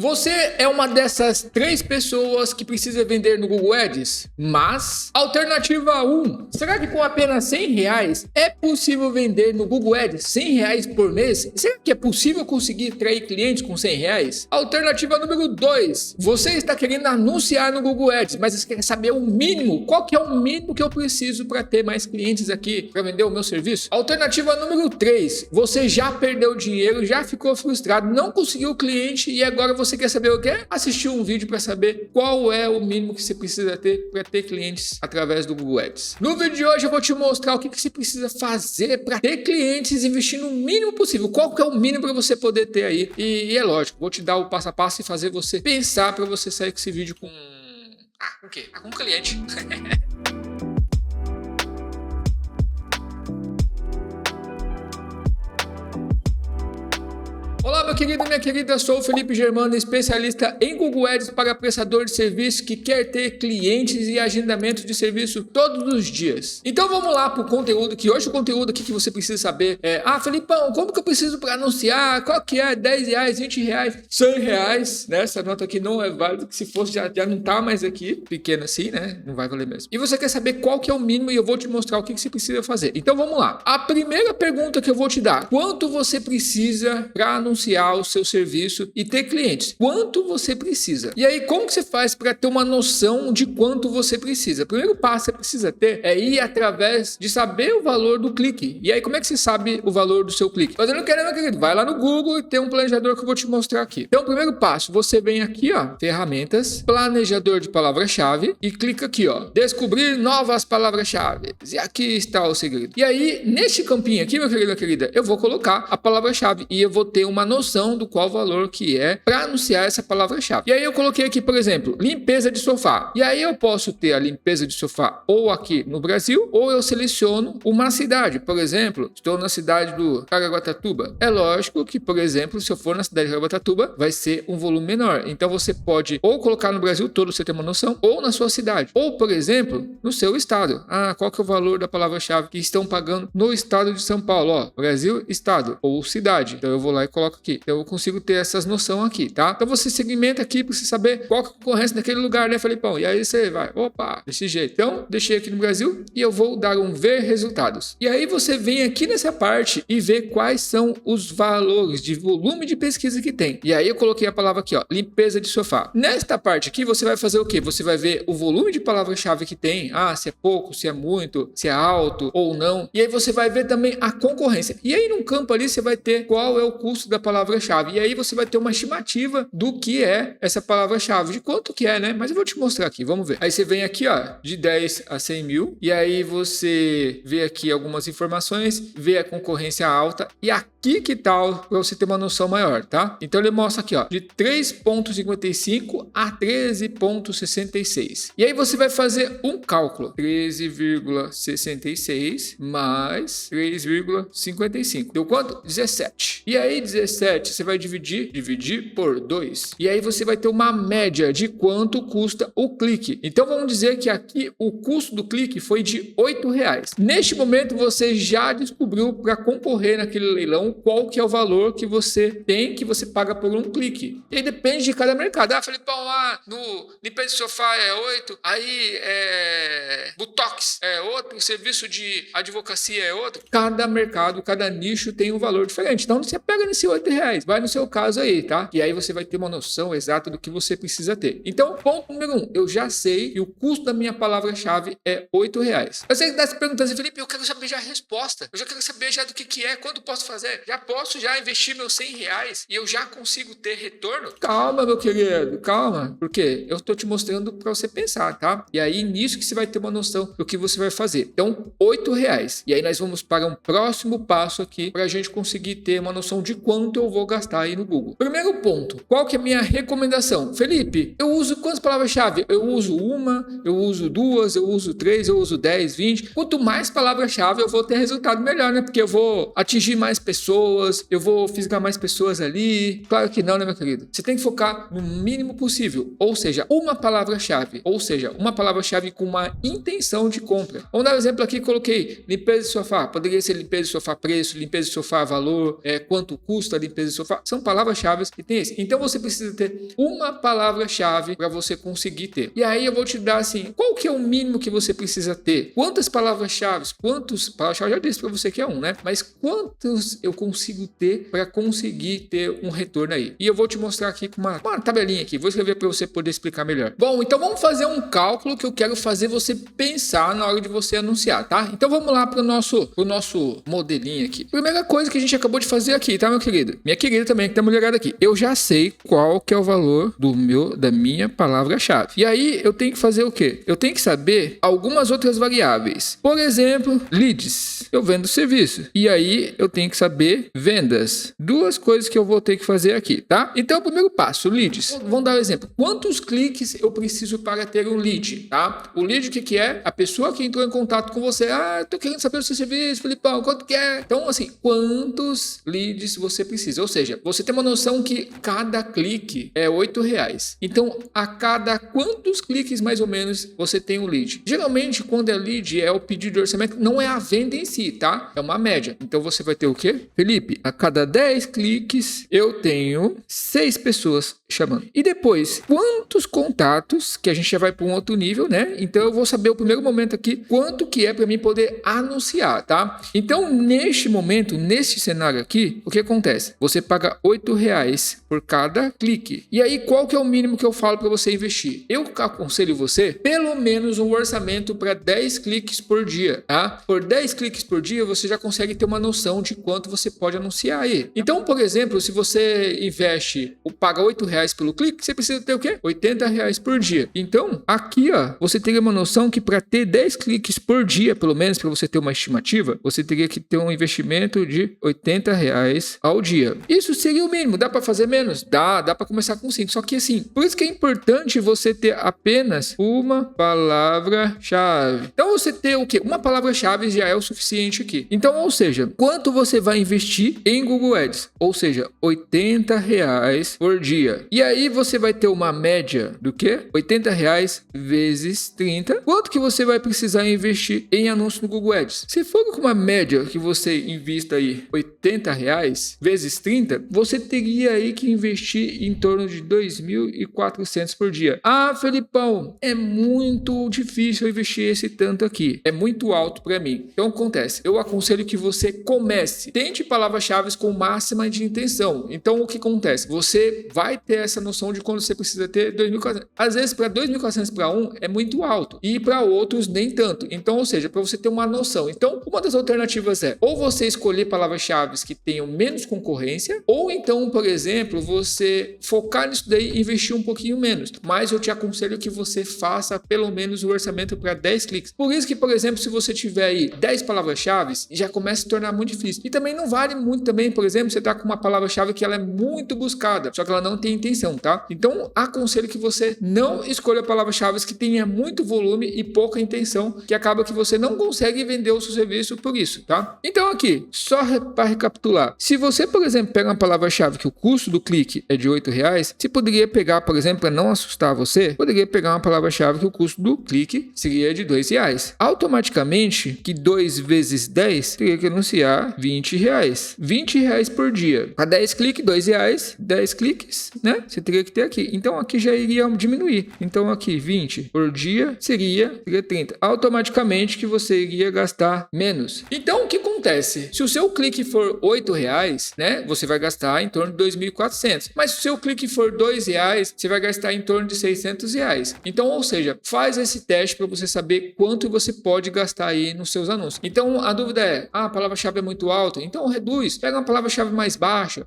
Você é uma dessas 3 pessoas que precisa vender no Google Ads, mas alternativa 1, será que com apenas R$100 é possível vender no Google Ads R$100 por mês? Será que é possível conseguir atrair clientes com R$100? Alternativa número 2, você está querendo anunciar no Google Ads, mas você quer saber o mínimo, qual que é o mínimo que eu preciso para ter mais clientes aqui, para vender o meu serviço? Alternativa número 3, você já perdeu dinheiro, já ficou frustrado, não conseguiu cliente e agora você quer saber o quê? Assistir um vídeo para saber qual é o mínimo que você precisa ter para ter clientes através do Google Ads. No vídeo de hoje eu vou te mostrar o que você precisa fazer para ter clientes investindo o mínimo possível. Qual que é o mínimo para você poder ter aí? E é lógico, vou te dar o passo a passo e fazer você pensar para você sair com esse vídeo com... com o quê? Com um cliente. Olá, meu querido e minha querida, sou o Felipe Germano, especialista em Google Ads para prestador de serviço que quer ter clientes e agendamento de serviço todos os dias. Então vamos lá para o conteúdo, que hoje o conteúdo aqui que você precisa saber é: Felipão, como que eu preciso para anunciar? Qual que é? R$10, R$20, R$100, né? Essa nota aqui não é válida, que se fosse já não tá mais aqui, pequena assim, né? Não vai valer mesmo. E você quer saber qual que é o mínimo e eu vou te mostrar o que você precisa fazer. Então vamos lá. A primeira pergunta que eu vou te dar: quanto você precisa para anunciar o seu serviço e ter clientes? Quanto você precisa? E aí, como que você faz para ter uma noção de quanto você precisa? O primeiro passo que você precisa ter é ir através de saber o valor do clique. E aí, como é que você sabe o valor do seu clique? Fazendo o que, meu querido? Vai lá no Google e tem um planejador que eu vou te mostrar aqui. Então, o primeiro passo, você vem aqui, ó, ferramentas, planejador de palavra-chave e clica aqui, ó, descobrir novas palavras-chave. E aqui está o segredo. E aí, neste campinho aqui, meu querido, minha querida, eu vou colocar a palavra-chave e eu vou ter uma noção do qual valor que é para anunciar essa palavra-chave. E aí eu coloquei aqui, por exemplo, limpeza de sofá. E aí eu posso ter a limpeza de sofá ou aqui no Brasil, ou eu seleciono uma cidade. Por exemplo, estou na cidade do Caraguatatuba. É lógico que, por exemplo, se eu for na cidade de Caraguatatuba, vai ser um volume menor. Então você pode ou colocar no Brasil todo, você tem uma noção, ou na sua cidade. Ou, por exemplo, no seu estado. Qual que é o valor da palavra-chave que estão pagando no estado de São Paulo? Ó, Brasil, estado ou cidade. Então eu vou lá e coloco aqui. Então eu consigo ter essas noção aqui, tá? Então você segmenta aqui para você saber qual que é a concorrência naquele lugar, né, Felipão? E aí você vai, opa, desse jeito. Então, deixei aqui no Brasil e eu vou dar um ver resultados. E aí você vem aqui nessa parte e vê quais são os valores de volume de pesquisa que tem. E aí eu coloquei a palavra aqui, ó, limpeza de sofá. Nesta parte aqui você vai fazer o quê? Você vai ver o volume de palavra-chave que tem. Se é pouco, se é muito, se é alto ou não. E aí você vai ver também a concorrência. E aí num campo ali você vai ter qual é o custo da palavra-chave. E aí você vai ter uma estimativa do que é essa palavra-chave, de quanto que é, né? Mas eu vou te mostrar aqui, vamos ver. Aí você vem aqui, ó, de 10 a 100 mil. E aí você vê aqui algumas informações, vê a concorrência alta. E aqui que tal para você ter uma noção maior, tá? Então ele mostra aqui, ó, de 3,55 a 13,66. E aí você vai fazer um cálculo. 13,66 mais 3,55. Deu quanto? 17. E aí 17 você vai dividir por 2. E aí você vai ter uma média de quanto custa o clique. Então vamos dizer que aqui o custo do clique foi de R$8. Neste momento você já descobriu para concorrer naquele leilão qual que é o valor que você tem, que você paga por um clique. E aí depende de cada mercado. Felipão, no limpeza de sofá é 8, aí Botox é outro, serviço de advocacia é outro. Cada mercado, cada nicho tem um valor diferente. Então você pega nesse R$8, vai no seu caso aí, tá? E aí você vai ter uma noção exata do que você precisa ter. Então, ponto número 1, eu já sei que o custo da minha palavra-chave é R$8. Eu sei que está se perguntando assim, Felipe, eu quero saber já a resposta. Eu já quero saber já do que é, quanto posso fazer. Já posso já investir meus R$100 e eu já consigo ter retorno? Calma, meu querido, calma. Porque eu estou te mostrando para você pensar, tá? E aí, nisso que você vai ter uma noção do que você vai fazer. Então, R$8. E aí nós vamos para um próximo passo aqui para a gente conseguir ter uma noção de quanto eu vou gastar aí no Google. Primeiro ponto, qual que é a minha recomendação? Felipe, eu uso quantas palavras-chave? Eu uso uma, eu uso duas, eu uso 3, eu uso 10, 20. Quanto mais palavras-chave eu vou ter resultado melhor, né? Porque eu vou atingir mais pessoas, eu vou fisgar mais pessoas ali. Claro que não, né, meu querido? Você tem que focar no mínimo possível, ou seja, uma palavra-chave, com uma intenção de compra. Vamos dar um exemplo aqui, coloquei limpeza de sofá, poderia ser limpeza de sofá preço, limpeza de sofá valor, quanto custa a limpeza mesa e sofá, são palavras-chave que tem esse. Então você precisa ter uma palavra-chave para você conseguir ter. E aí eu vou te dar assim, qual que é o mínimo que você precisa ter? Quantas palavras-chave? Palavras-chave já disse para você que é um, né? Mas quantos eu consigo ter para conseguir ter um retorno aí? E eu vou te mostrar aqui com uma tabelinha aqui. Vou escrever para você poder explicar melhor. Bom, então vamos fazer um cálculo que eu quero fazer você pensar na hora de você anunciar, tá? Então vamos lá pro nosso modelinho aqui. Primeira coisa que a gente acabou de fazer aqui, tá, meu querido? Minha querida também, que tá mulherada aqui. Eu já sei qual que é o valor da minha palavra-chave. E aí eu tenho que fazer o quê? Eu tenho que saber algumas outras variáveis. Por exemplo, leads. Eu vendo serviço. E aí eu tenho que saber vendas. Duas coisas que eu vou ter que fazer aqui, tá? Então, o primeiro passo, leads. Vamos dar um exemplo. Quantos cliques eu preciso para ter um lead, tá? O lead, o que é? A pessoa que entrou em contato com você. Ah, tô querendo saber o seu serviço, Felipão, quanto que é? Então, assim, quantos leads você precisa? Ou seja, você tem uma noção que cada clique é R$8. Então, a cada quantos cliques, mais ou menos, você tem um lead? Geralmente, quando é lead, é o pedido de orçamento, não é a venda em si, tá? É uma média. Então, você vai ter o quê? Felipe, a cada 10 cliques, eu tenho 6 pessoas chamando. E depois, quantos contatos, que a gente já vai para um outro nível, né? Então, eu vou saber o primeiro momento aqui, quanto que é para mim poder anunciar, tá? Então, neste momento, neste cenário aqui, o que acontece? Você paga R$8 por cada clique. E aí, qual que é o mínimo que eu falo para você investir? Eu aconselho você, pelo menos um orçamento para 10 cliques por dia, tá? Por 10 cliques por dia, você já consegue ter uma noção de quanto você pode anunciar aí. Então, por exemplo, se você investe ou paga R$8 pelo clique, você precisa ter o quê? R$80 por dia. Então, aqui, ó, você teria uma noção que para ter 10 cliques por dia, pelo menos para você ter uma estimativa, você teria que ter um investimento de R$80 ao dia. Isso seria o mínimo. Dá para fazer menos? Dá para começar com 5. Só que assim, por isso que é importante você ter apenas uma palavra-chave. Então, você ter o quê? Uma palavra-chave já é o suficiente aqui. Então, ou seja, quanto você vai investir em Google Ads? Ou seja, R$80 por dia. E aí você vai ter uma média do quê? R$80 vezes 30. Quanto que você vai precisar investir em anúncio no Google Ads? Se for com uma média que você invista aí R$80 vezes 30, você teria aí que investir em torno de 2.400 por dia. Ah, Felipão, é muito difícil investir esse tanto aqui. É muito alto para mim. Então, acontece. Eu aconselho que você comece. Tente palavras-chave com máxima de intenção. Então, o que acontece? Você vai ter essa noção de quando você precisa ter 2.400. Às vezes, para 2.400 para um, é muito alto. E para outros, nem tanto. Então, ou seja, para você ter uma noção. Então, uma das alternativas é ou você escolher palavras-chave que tenham menos concorrência, ou então, por exemplo, você focar nisso daí e investir um pouquinho menos. Mas eu te aconselho que você faça pelo menos o orçamento para 10 cliques. Por isso que, por exemplo, se você tiver aí 10 palavras-chave, já começa a se tornar muito difícil. E também não vale muito também, por exemplo, você tá com uma palavra-chave que ela é muito buscada, só que ela não tem intenção, tá? Então, aconselho que você não escolha palavras-chave que tenha muito volume e pouca intenção, que acaba que você não consegue vender o seu serviço por isso, tá? Então, aqui, só para recapitular, se você, por exemplo, pega uma palavra-chave que o custo do clique é de R$8, você poderia pegar, por exemplo, para não assustar você, poderia pegar uma palavra-chave que o custo do clique seria de R$2. Automaticamente, que 2 vezes 10 teria que anunciar R$20. R$20 por dia. Para 10 cliques, R$2, 10 cliques, né? Você teria que ter aqui. Então, aqui já iria diminuir. Então, aqui, 20 por dia seria 30. Automaticamente que você iria gastar menos. Então, o que acontece? Se o seu clique for R$8, né? Você vai gastar em torno de 2.400. Mas se o seu clique for R$2, você vai gastar em torno de R$600. Então, ou seja, faz esse teste para você saber quanto você pode gastar aí nos seus anúncios. Então, a dúvida é, a palavra-chave é muito alta, então reduz, pega uma palavra-chave mais baixa,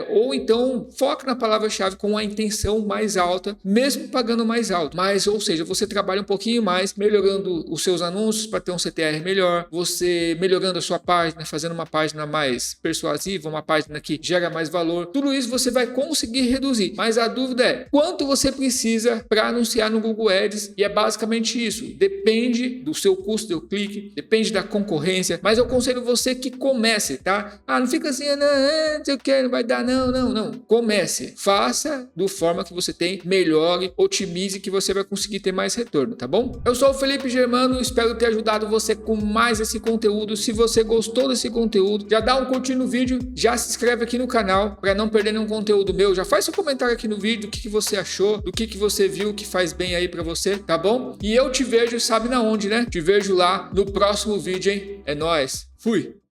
ou então foca na palavra-chave com a intenção mais alta, mesmo pagando mais alto. Mas, ou seja, você trabalha um pouquinho mais, melhorando os seus anúncios para ter um CTR melhor, você melhorando a sua página, fazendo uma página mais persuasiva, uma página que gera mais valor. Tudo isso você vai conseguir reduzir. Mas a dúvida é, quanto você precisa para anunciar no Google Ads? E é basicamente isso. Depende do seu custo do clique, depende da concorrência, mas eu aconselho você que comece, tá? Ah, não fica assim, não sei o que, não vai dar, não. Comece. Faça da forma que você tem, melhore, otimize, que você vai conseguir ter mais retorno, tá bom? Eu sou o Felipe Germano, espero ter ajudado você com mais esse conteúdo. Se você gostou, gostou desse conteúdo, já dá um curtir no vídeo, já se inscreve aqui no canal para não perder nenhum conteúdo meu. Já faz seu comentário aqui no vídeo, o que você achou, do que você viu que faz bem aí para você, tá bom? E eu te vejo, sabe na onde, né? Te vejo lá no próximo vídeo, hein? É nóis. Fui!